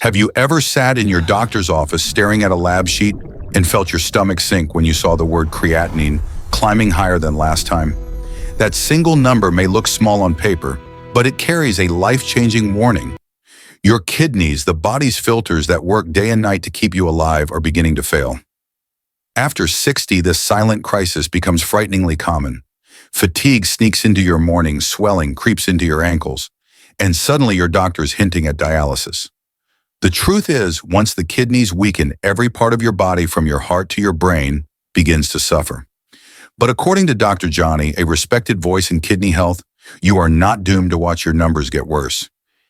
Have you ever sat in your doctor's office staring at a lab sheet and felt your stomach sink when you saw the word creatinine climbing higher than last time? That single number may look small on paper, but it carries a life-changing warning. Your kidneys, the body's filters that work day and night to keep you alive, are beginning to fail. After 60, this silent crisis becomes frighteningly common. Fatigue sneaks into your mornings, swelling creeps into your ankles, and suddenly your doctor is hinting at dialysis. The truth is, once the kidneys weaken, every part of your body from your heart to your brain begins to suffer. But according to Dr. Johnny, a respected voice in kidney health, you are not doomed to watch your numbers get worse.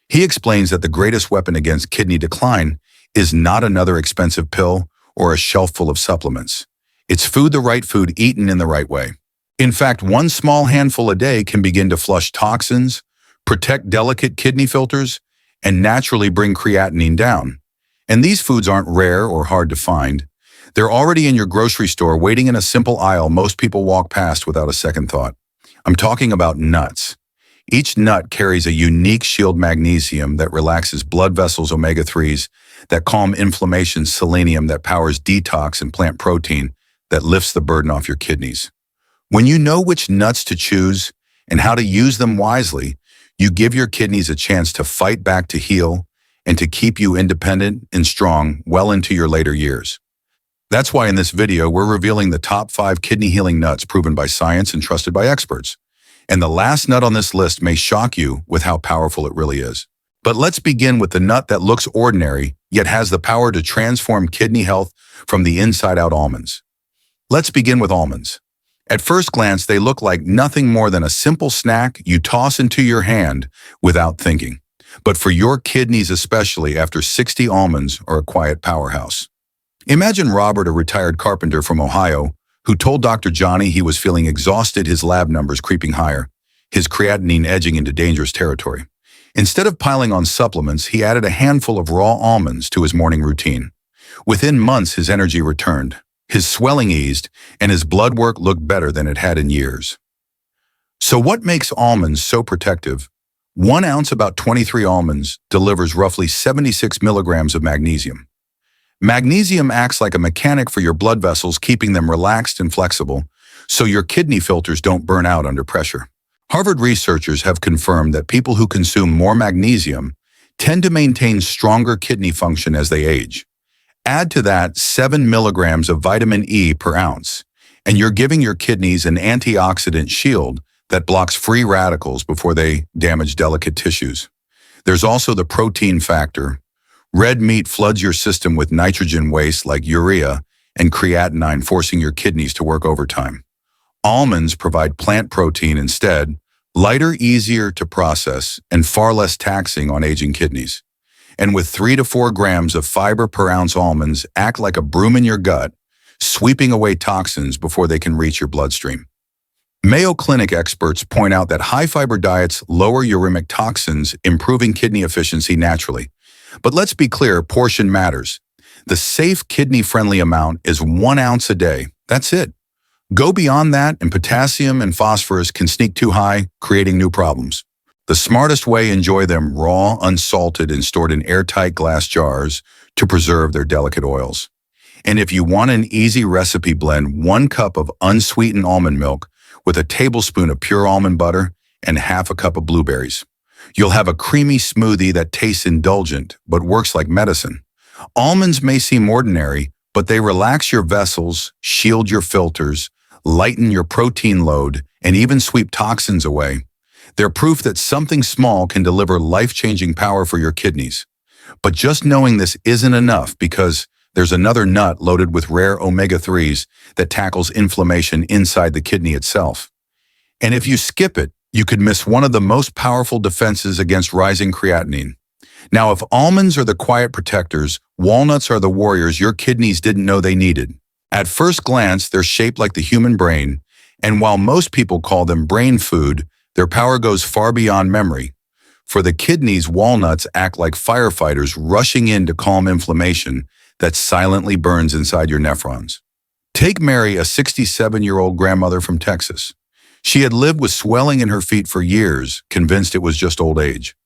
He explains that the greatest weapon against kidney decline is not another expensive pill or a shelf full of supplements. It's the right food eaten in the right way. In fact, one small handful a day can begin to flush toxins, protect delicate kidney filters, and naturally bring creatinine down. And these foods aren't rare or hard to find. They're already in your grocery store, waiting in a simple aisle most people walk past without a second thought. I'm talking about nuts. Each nut carries a unique shield magnesium that relaxes blood vessels, omega-3s, that calm inflammation, selenium that powers detox, and plant protein that lifts the burden off your kidneys. When you know which nuts to choose and how to use them wisely, you give your kidneys a chance to fight back, to heal, and to keep you independent and strong well into your later years. That's why in this video, we're revealing the top 5 kidney healing nuts proven by science and trusted by experts. And the last nut on this list may shock you with how powerful it really is. But let's begin with the nut that looks ordinary, yet has the power to transform kidney health from the inside out: almonds. Let's begin with almonds. At first glance, they look like nothing more than a simple snack you toss into your hand without thinking. But for your kidneys especially, after 60, almonds are a quiet powerhouse. Imagine Robert, a retired carpenter from Ohio, who told Dr. Johnny he was feeling exhausted, his lab numbers creeping higher, his creatinine edging into dangerous territory. Instead of piling on supplements, he added a handful of raw almonds to his morning routine. Within months, his energy returned. His swelling eased, and his blood work looked better than it had in years. So what makes almonds so protective? 1 ounce, about 23 almonds, delivers roughly 76 milligrams of magnesium. Magnesium acts like a mechanic for your blood vessels, keeping them relaxed and flexible, so your kidney filters don't burn out under pressure. Harvard researchers have confirmed that people who consume more magnesium tend to maintain stronger kidney function as they age. Add to that 7 milligrams of vitamin E per ounce, and you're giving your kidneys an antioxidant shield that blocks free radicals before they damage delicate tissues. There's also the protein factor. Red meat floods your system with nitrogen waste like urea and creatinine, forcing your kidneys to work overtime. Almonds provide plant protein instead, lighter, easier to process, and far less taxing on aging kidneys. And with 3 to 4 grams of fiber per ounce, almonds act like a broom in your gut, sweeping away toxins before they can reach your bloodstream. Mayo Clinic experts point out that high-fiber diets lower uremic toxins, improving kidney efficiency naturally. But let's be clear, portion matters. The safe kidney-friendly amount is 1 ounce a day. That's it. Go beyond that, and potassium and phosphorus can sneak too high, creating new problems. The smartest way: enjoy them raw, unsalted, and stored in airtight glass jars to preserve their delicate oils. And if you want an easy recipe, blend 1 cup of unsweetened almond milk with a tablespoon of pure almond butter and half a cup of blueberries. You'll have a creamy smoothie that tastes indulgent but works like medicine. Almonds may seem ordinary, but they relax your vessels, shield your filters, lighten your protein load, and even sweep toxins away. They're proof that something small can deliver life-changing power for your kidneys. But just knowing this isn't enough, because there's another nut loaded with rare omega-3s that tackles inflammation inside the kidney itself. And if you skip it, you could miss one of the most powerful defenses against rising creatinine. Now, if almonds are the quiet protectors, walnuts are the warriors your kidneys didn't know they needed. At first glance, they're shaped like the human brain, and while most people call them brain food, their power goes far beyond memory. For the kidneys, walnuts act like firefighters rushing in to calm inflammation that silently burns inside your nephrons. Take Mary, a 67-year-old grandmother from Texas. She had lived with swelling in her feet for years, convinced it was just old age.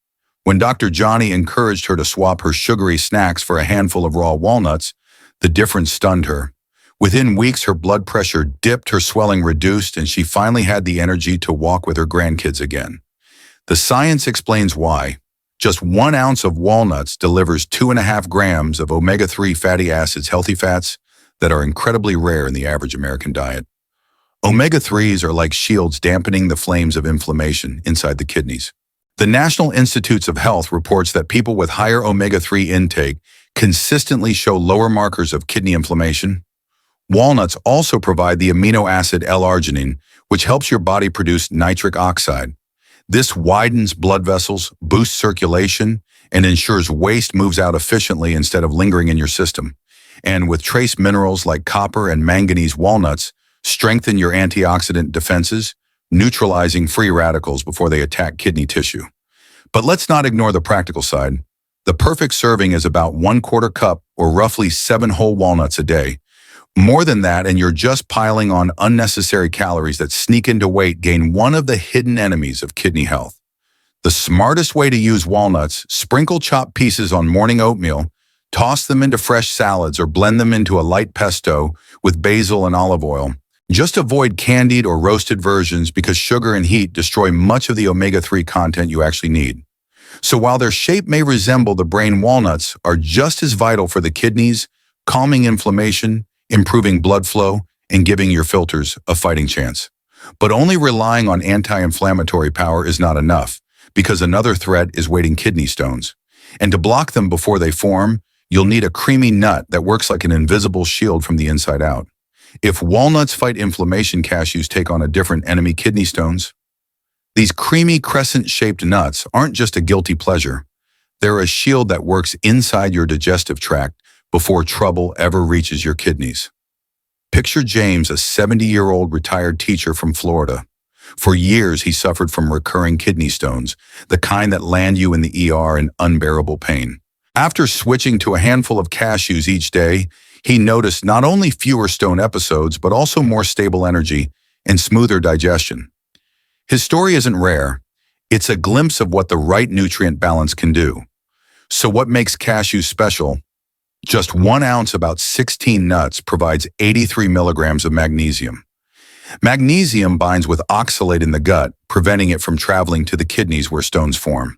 When Dr. Johnny encouraged her to swap her sugary snacks for a handful of raw walnuts, the difference stunned her. Within weeks, her blood pressure dipped, her swelling reduced, and she finally had the energy to walk with her grandkids again. The science explains why. Just 1 ounce of walnuts delivers 2.5 grams of omega-3 fatty acids, healthy fats that are incredibly rare in the average American diet. Omega-3s are like shields dampening the flames of inflammation inside the kidneys. The National Institutes of Health reports that people with higher omega-3 intake consistently show lower markers of kidney inflammation. Walnuts also provide the amino acid L-arginine, which helps your body produce nitric oxide. This widens blood vessels, boosts circulation, and ensures waste moves out efficiently instead of lingering in your system. And with trace minerals like copper and manganese, walnuts strengthen your antioxidant defenses, neutralizing free radicals before they attack kidney tissue. But let's not ignore the practical side. The perfect serving is about 1/4 cup, or roughly 7 whole walnuts a day. More than that, and you're just piling on unnecessary calories that sneak into weight gain, one of the hidden enemies of kidney health. The smartest way to use walnuts: sprinkle chopped pieces on morning oatmeal, toss them into fresh salads, or blend them into a light pesto with basil and olive oil. Just avoid candied or roasted versions because sugar and heat destroy much of the omega-3 content you actually need. So while their shape may resemble the brain, walnuts are just as vital for the kidneys, calming inflammation, improving blood flow, and giving your filters a fighting chance. But only relying on anti-inflammatory power is not enough, because another threat is waiting: kidney stones. And to block them before they form, you'll need a creamy nut that works like an invisible shield from the inside out. If walnuts fight inflammation, cashews take on a different enemy: kidney stones. These creamy crescent-shaped nuts aren't just a guilty pleasure. They're a shield that works inside your digestive tract before trouble ever reaches your kidneys. Picture James, a 70-year-old retired teacher from Florida. For years, he suffered from recurring kidney stones, the kind that land you in the ER in unbearable pain. After switching to a handful of cashews each day, he noticed not only fewer stone episodes, but also more stable energy and smoother digestion. His story isn't rare. It's a glimpse of what the right nutrient balance can do. So what makes cashews special? Just 1 ounce, about 16 nuts, provides 83 milligrams of magnesium. Magnesium binds with oxalate in the gut, preventing it from traveling to the kidneys where stones form.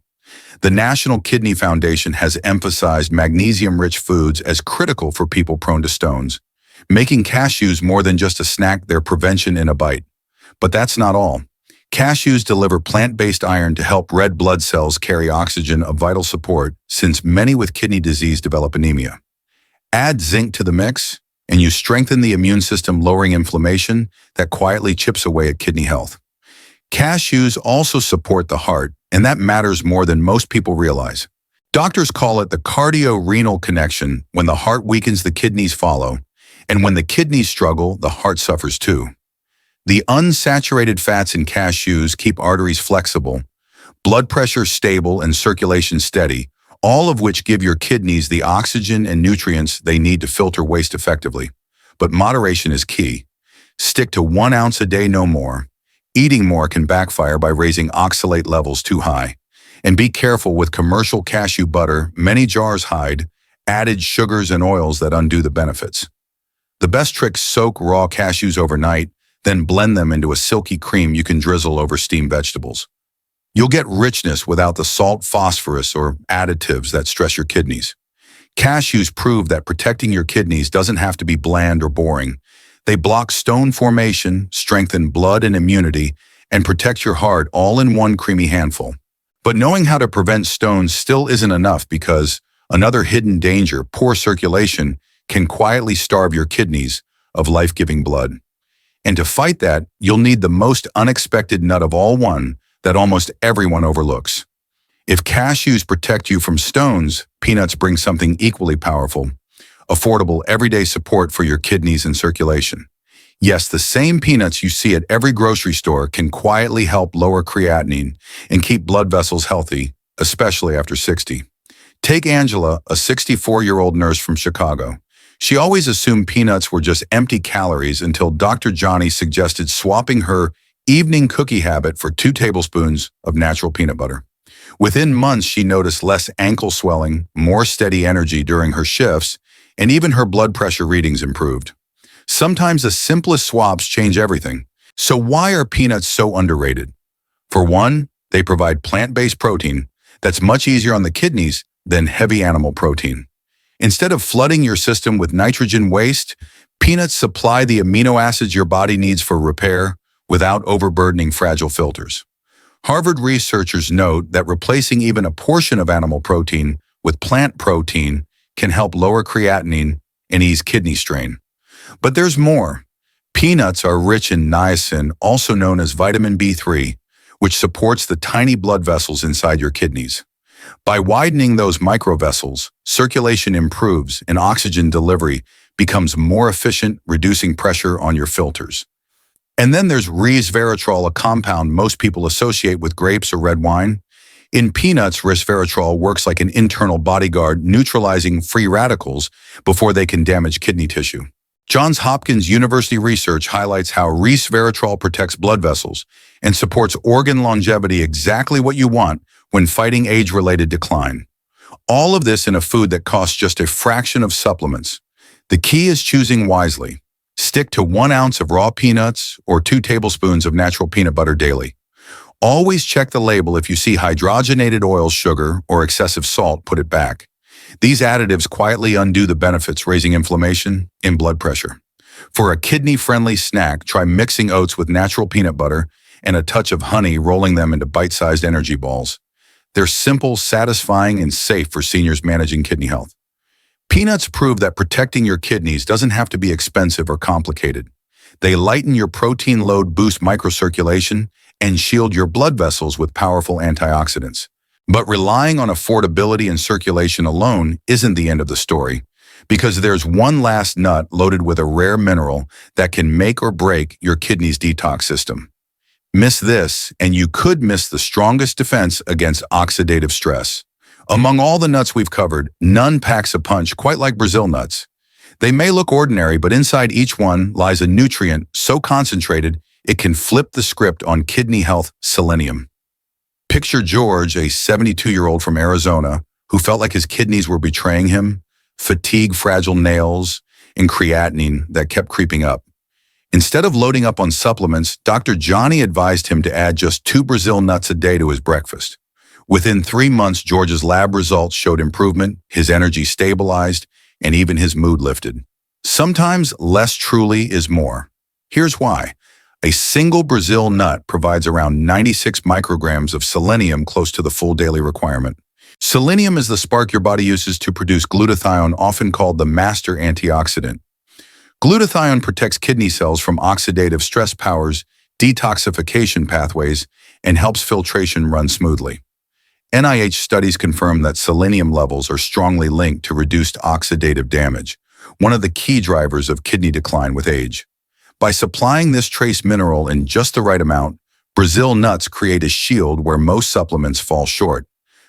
The National Kidney Foundation has emphasized magnesium-rich foods as critical for people prone to stones, making cashews more than just a snack, they're prevention in a bite. But that's not all. Cashews deliver plant-based iron to help red blood cells carry oxygen, a vital support, since many with kidney disease develop anemia. Add zinc to the mix, and you strengthen the immune system, lowering inflammation that quietly chips away at kidney health. Cashews also support the heart, and that matters more than most people realize. Doctors call it the cardio-renal connection. When the heart weakens, the kidneys follow, and when the kidneys struggle, the heart suffers too. The unsaturated fats in cashews keep arteries flexible, blood pressure stable, and circulation steady, all of which give your kidneys the oxygen and nutrients they need to filter waste effectively. But moderation is key. Stick to 1 ounce a day, no more. Eating more can backfire by raising oxalate levels too high. And be careful with commercial cashew butter. Many jars hide added sugars and oils that undo the benefits. The best trick: soak raw cashews overnight, then blend them into a silky cream you can drizzle over steamed vegetables. You'll get richness without the salt, phosphorus, or additives that stress your kidneys. Cashews prove that protecting your kidneys doesn't have to be bland or boring. They block stone formation, strengthen blood and immunity, and protect your heart, all in one creamy handful. But knowing how to prevent stones still isn't enough, because another hidden danger: poor circulation, can quietly starve your kidneys of life-giving blood. And to fight that, you'll need the most unexpected nut of all, one that almost everyone overlooks. If cashews protect you from stones, peanuts bring something equally powerful: affordable, everyday support for your kidneys and circulation. Yes, the same peanuts you see at every grocery store can quietly help lower creatinine and keep blood vessels healthy, especially after 60. Take Angela, a 64-year-old nurse from Chicago. She always assumed peanuts were just empty calories until Dr. Johnny suggested swapping her evening cookie habit for 2 tablespoons of natural peanut butter. Within months, she noticed less ankle swelling, more steady energy during her shifts, and even her blood pressure readings improved. Sometimes the simplest swaps change everything. So why are peanuts so underrated? For one, they provide plant-based protein that's much easier on the kidneys than heavy animal protein. Instead of flooding your system with nitrogen waste, peanuts supply the amino acids your body needs for repair without overburdening fragile filters. Harvard researchers note that replacing even a portion of animal protein with plant protein can help lower creatinine and ease kidney strain. But there's more. Peanuts are rich in niacin, also known as vitamin B3, which supports the tiny blood vessels inside your kidneys. By widening those microvessels, circulation improves and oxygen delivery becomes more efficient, reducing pressure on your filters. And then there's resveratrol, a compound most people associate with grapes or red wine. In peanuts, resveratrol works like an internal bodyguard, neutralizing free radicals before they can damage kidney tissue. Johns Hopkins University research highlights how resveratrol protects blood vessels and supports organ longevity, exactly what you want when fighting age-related decline. All of this in a food that costs just a fraction of supplements. The key is choosing wisely. Stick to 1 ounce of raw peanuts or 2 tablespoons of natural peanut butter daily. Always check the label. If you see hydrogenated oil, sugar, or excessive salt, put it back. These additives quietly undo the benefits, raising inflammation and blood pressure. For a kidney-friendly snack, try mixing oats with natural peanut butter and a touch of honey, rolling them into bite-sized energy balls. They're simple, satisfying, and safe for seniors managing kidney health. Peanuts prove that protecting your kidneys doesn't have to be expensive or complicated. They lighten your protein load, boost microcirculation, and shield your blood vessels with powerful antioxidants. But relying on affordability and circulation alone isn't the end of the story, because there's one last nut loaded with a rare mineral that can make or break your kidney's detox system. Miss this, and you could miss the strongest defense against oxidative stress. Among all the nuts we've covered, none packs a punch quite like Brazil nuts. They may look ordinary, but inside each one lies a nutrient so concentrated it can flip the script on kidney health: selenium. Picture George, a 72-year-old from Arizona, who felt like his kidneys were betraying him, fatigue, fragile nails, and creatinine that kept creeping up. Instead of loading up on supplements, Dr. Johnny advised him to add just 2 Brazil nuts a day to his breakfast. Within 3 months, George's lab results showed improvement, his energy stabilized, and even his mood lifted. Sometimes less truly is more. Here's why. A single Brazil nut provides around 96 micrograms of selenium, close to the full daily requirement. Selenium is the spark your body uses to produce glutathione, often called the master antioxidant. Glutathione protects kidney cells from oxidative stress, powers detoxification pathways, and helps filtration run smoothly. NIH studies confirm that selenium levels are strongly linked to reduced oxidative damage, one of the key drivers of kidney decline with age. By supplying this trace mineral in just the right amount, Brazil nuts create a shield where most supplements fall short.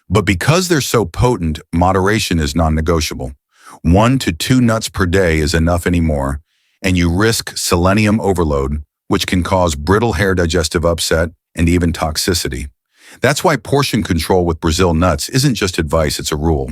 But because they're so potent, moderation is non-negotiable. 1 to 2 nuts per day is enough anymore, and you risk selenium overload, which can cause brittle hair, digestive upset, and even toxicity. That's why portion control with Brazil nuts isn't just advice, it's a rule.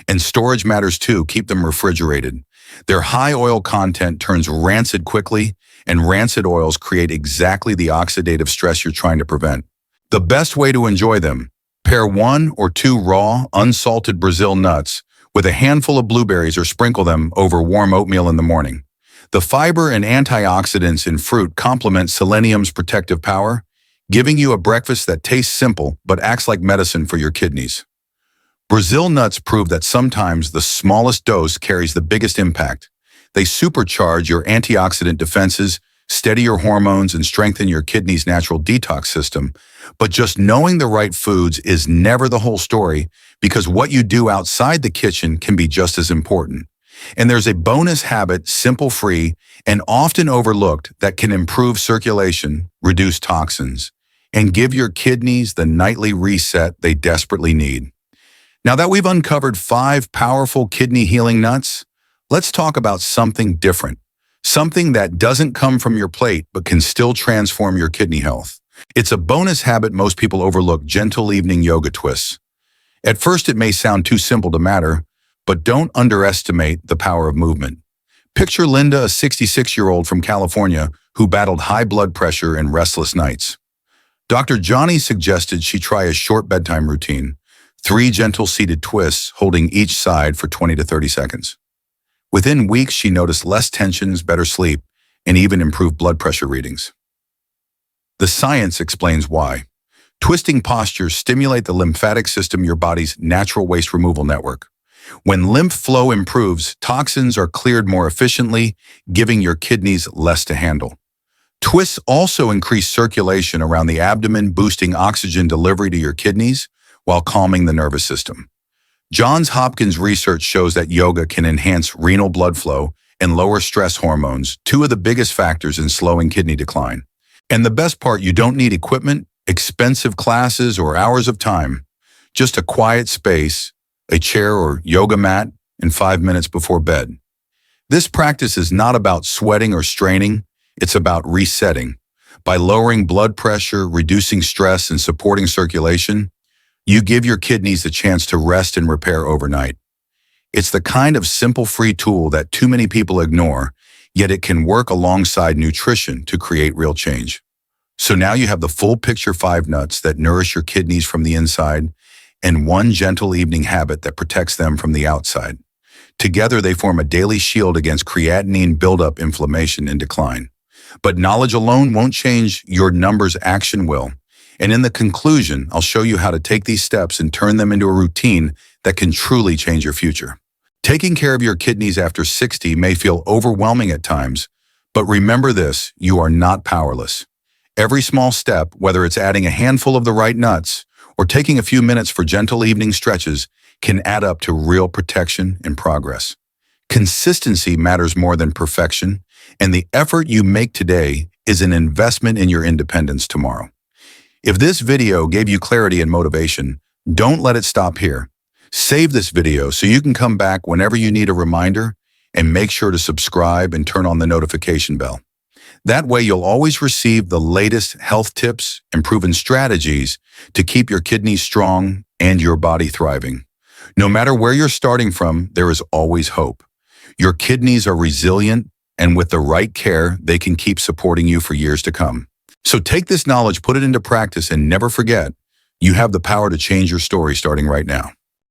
And storage matters too. Keep them refrigerated. Their high oil content turns rancid quickly, and rancid oils create exactly the oxidative stress you're trying to prevent. The best way to enjoy them: pair 1 or 2 raw, unsalted Brazil nuts with a handful of blueberries or sprinkle them over warm oatmeal in the morning. The fiber and antioxidants in fruit complement selenium's protective power, giving you a breakfast that tastes simple but acts like medicine for your kidneys. Brazil nuts prove that sometimes the smallest dose carries the biggest impact. They supercharge your antioxidant defenses, steady your hormones, and strengthen your kidney's natural detox system. But just knowing the right foods is never the whole story, because what you do outside the kitchen can be just as important. And there's a bonus habit, simple, free, and often overlooked, that can improve circulation, reduce toxins, and give your kidneys the nightly reset they desperately need. Now that we've uncovered 5 powerful kidney healing nuts, let's talk about something different, something that doesn't come from your plate but can still transform your kidney health. It's a bonus habit most people overlook: gentle evening yoga twists. At first, it may sound too simple to matter, but don't underestimate the power of movement. Picture Linda, a 66-year-old from California who battled high blood pressure and restless nights. Dr. Johnny suggested she try a short bedtime routine, 3 gentle seated twists holding each side for 20 to 30 seconds. Within weeks, she noticed less tensions, better sleep, and even improved blood pressure readings. The science explains why. Twisting postures stimulate the lymphatic system, your body's natural waste removal network. When lymph flow improves, toxins are cleared more efficiently, giving your kidneys less to handle. Twists also increase circulation around the abdomen, boosting oxygen delivery to your kidneys while calming the nervous system. Johns Hopkins research shows that yoga can enhance renal blood flow and lower stress hormones, 2 of the biggest factors in slowing kidney decline. And the best part, you don't need equipment, expensive classes, or hours of time. Just a quiet space, a chair or yoga mat, and 5 minutes before bed. This practice is not about sweating or straining, it's about resetting. By lowering blood pressure, reducing stress, and supporting circulation, you give your kidneys a chance to rest and repair overnight. It's the kind of simple free tool that too many people ignore, yet it can work alongside nutrition to create real change. So now you have the full picture: 5 nuts that nourish your kidneys from the inside, and 1 gentle evening habit that protects them from the outside. Together, they form a daily shield against creatinine buildup, inflammation, and decline. But knowledge alone won't change your numbers, action will. And in the conclusion, I'll show you how to take these steps and turn them into a routine that can truly change your future. Taking care of your kidneys after 60 may feel overwhelming at times, but remember this: you are not powerless. Every small step, whether it's adding a handful of the right nuts or taking a few minutes for gentle evening stretches, can add up to real protection and progress. Consistency matters more than perfection, and the effort you make today is an investment in your independence tomorrow. If this video gave you clarity and motivation, don't let it stop here. Save this video so you can come back whenever you need a reminder, and make sure to subscribe and turn on the notification bell. That way you'll always receive the latest health tips and proven strategies to keep your kidneys strong and your body thriving. No matter where you're starting from, there is always hope. Your kidneys are resilient, and with the right care, they can keep supporting you for years to come. So take this knowledge, put it into practice, and never forget, you have the power to change your story starting right now.